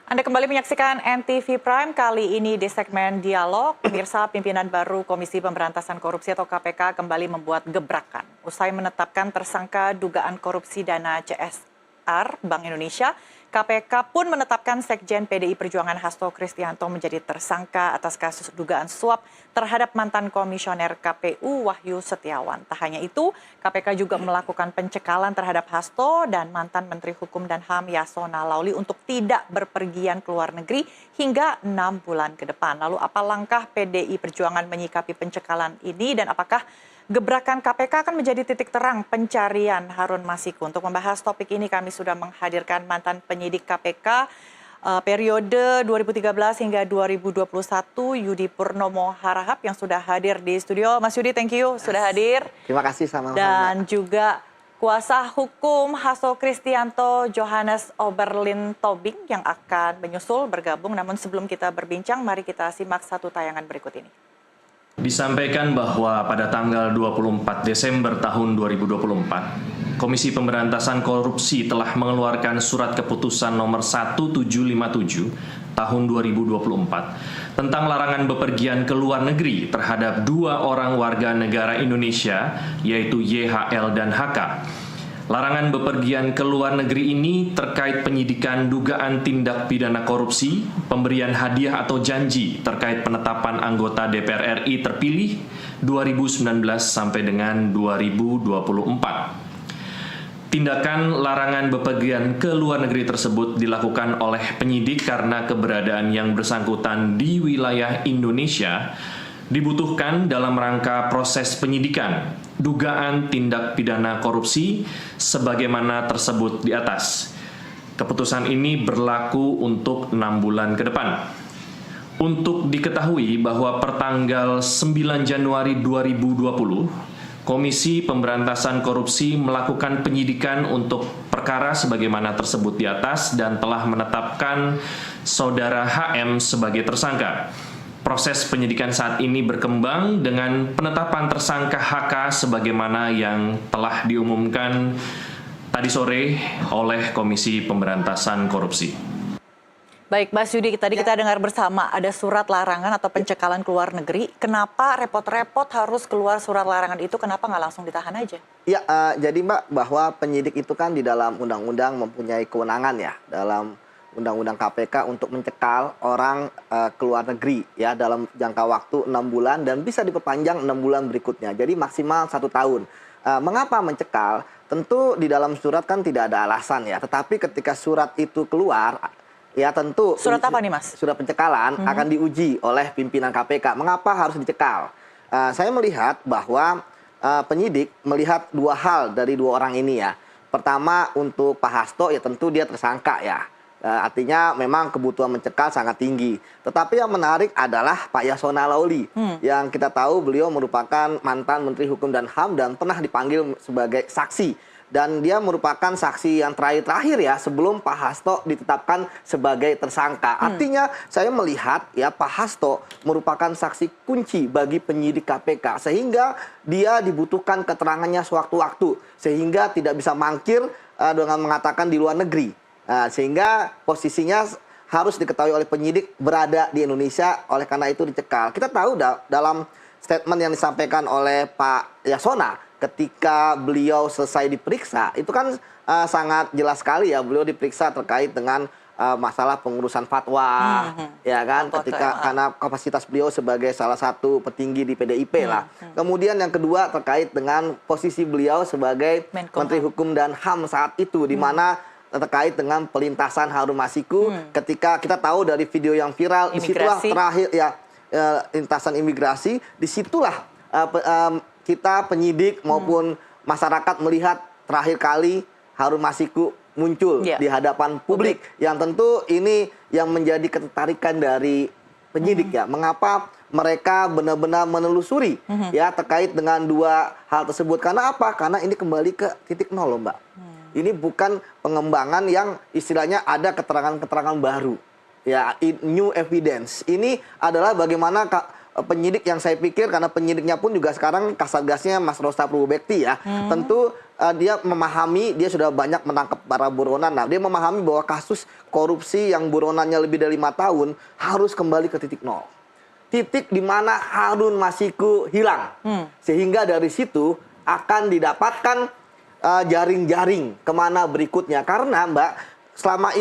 Anda kembali menyaksikan NTV Prime, kali ini di segmen Dialog. Pemirsa, pimpinan baru Komisi Pemberantasan Korupsi atau KPK kembali membuat gebrakan. Usai menetapkan tersangka dugaan korupsi dana CSR Bank Indonesia, KPK pun menetapkan Sekjen PDI Perjuangan Hasto Kristianto menjadi tersangka atas kasus dugaan suap terhadap mantan komisioner KPU Wahyu Setiawan. Tak hanya itu, KPK juga melakukan pencekalan terhadap Hasto dan mantan Menteri Hukum dan HAM Yasona Lauli untuk tidak berpergian ke luar negeri hingga 6 bulan ke depan. Lalu apa langkah PDI Perjuangan menyikapi pencekalan ini dan apakah gebrakan KPK akan menjadi titik terang pencarian Harun Masiku? Untuk membahas topik ini kami sudah menghadirkan mantan penyidik KPK periode 2013 hingga 2021 Yudi Purnomo Harahap yang sudah hadir di studio. Mas Yudi, thank you sudah hadir. Terima kasih sama-sama. Dan juga kuasa hukum Hasto Kristianto Johannes Oberlin Tobing yang akan menyusul bergabung. Namun sebelum kita berbincang, mari kita simak satu tayangan berikut ini. Disampaikan bahwa pada tanggal 24 Desember tahun 2024, Komisi Pemberantasan Korupsi telah mengeluarkan surat keputusan nomor 1757 tahun 2024 tentang larangan bepergian ke luar negeri terhadap 2 orang warga negara Indonesia, yaitu YHL dan HK. Larangan bepergian ke luar negeri ini terkait penyidikan dugaan tindak pidana korupsi, pemberian hadiah atau janji terkait penetapan anggota DPR RI terpilih 2019 sampai dengan 2024. Tindakan larangan bepergian ke luar negeri tersebut dilakukan oleh penyidik karena keberadaan yang bersangkutan di wilayah Indonesia dibutuhkan dalam rangka proses penyidikan dugaan tindak pidana korupsi sebagaimana tersebut di atas. Keputusan ini berlaku untuk 6 bulan ke depan. Untuk diketahui bahwa pertanggal 9 Januari 2020, Komisi Pemberantasan Korupsi melakukan penyidikan untuk perkara sebagaimana tersebut di atas dan telah menetapkan Saudara HM sebagai tersangka. Proses penyidikan saat ini berkembang dengan penetapan tersangka HK sebagaimana yang telah diumumkan tadi sore oleh Komisi Pemberantasan Korupsi. Baik, Mas Yudi, tadi kita dengar bersama ada surat larangan atau pencekalan ke luar negeri. Kenapa repot-repot harus keluar surat larangan itu? Kenapa nggak langsung ditahan aja? Ya, jadi Mbak, bahwa penyidik itu kan di dalam undang-undang mempunyai kewenangan ya, dalam Undang-Undang KPK untuk mencekal orang ke luar negeri ya dalam jangka waktu 6 bulan dan bisa diperpanjang 6 bulan berikutnya. Jadi maksimal 1 tahun. Mengapa mencekal? Tentu di dalam surat kan tidak ada alasan ya. Tetapi ketika surat itu keluar, ya tentu surat apa nih, Mas? Surat pencekalan akan diuji oleh pimpinan KPK. Mengapa harus dicekal? Saya melihat bahwa penyidik melihat 2 hal dari 2 orang ini ya. Pertama, untuk Pak Hasto ya tentu dia tersangka ya. Artinya memang kebutuhan mencekal sangat tinggi. Tetapi yang menarik adalah Pak Yasona Lauli. Yang kita tahu beliau merupakan mantan Menteri Hukum dan HAM dan pernah dipanggil sebagai saksi. Dan dia merupakan saksi yang terakhir ya sebelum Pak Hasto ditetapkan sebagai tersangka. Artinya saya melihat ya Pak Hasto merupakan saksi kunci bagi penyidik KPK. Sehingga dia dibutuhkan keterangannya sewaktu-waktu. Sehingga tidak bisa mangkir dengan mengatakan di luar negeri. Sehingga posisinya harus diketahui oleh penyidik berada di Indonesia, oleh karena itu dicekal. Kita tahu dalam statement yang disampaikan oleh Pak Yasona ketika beliau selesai diperiksa, itu kan sangat jelas sekali ya, beliau diperiksa terkait dengan masalah pengurusan fatwa, ya kan, karena kapasitas beliau sebagai salah satu petinggi di PDIP lah. Kemudian yang kedua terkait dengan posisi beliau sebagai Menteri Hukum dan HAM saat itu, di mana terkait dengan pelintasan Harun Masiku ketika kita tahu dari video yang viral, disitulah terakhir ya lintasan imigrasi, disitulah kita penyidik maupun masyarakat melihat terakhir kali Harun Masiku muncul di hadapan publik. Yang tentu ini yang menjadi ketertarikan dari penyidik ya, mengapa mereka benar-benar menelusuri ya terkait dengan 2 hal tersebut. Karena apa? Karena ini kembali ke titik nol loh, Mbak. Ini bukan pengembangan yang istilahnya ada keterangan-keterangan baru. Ya, new evidence. Ini adalah bagaimana penyidik yang saya pikir, karena penyidiknya pun juga sekarang Kasatgasnya Mas Rosta Purwobekti ya. Tentu dia memahami, dia sudah banyak menangkap para buronan. Nah, dia memahami bahwa kasus korupsi yang buronannya lebih dari 5 tahun harus kembali ke titik nol. Titik di mana Harun Masiku hilang. Sehingga dari situ akan didapatkan jaring-jaring kemana berikutnya. Karena Mbak, selama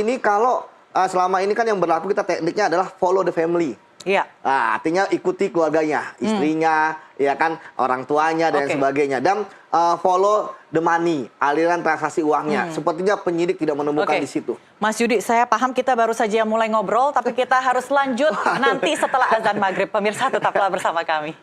ini kan yang berlaku kita tekniknya adalah follow the family. Iya. Nah, artinya ikuti keluarganya, istrinya, ya kan, orang tuanya dan sebagainya. Dan follow the money, aliran transaksi uangnya. Sepertinya penyidik tidak menemukan di situ. Mas Yudi, saya paham kita baru saja mulai ngobrol, tapi kita harus lanjut nanti setelah azan maghrib. Pemirsa tetaplah bersama kami.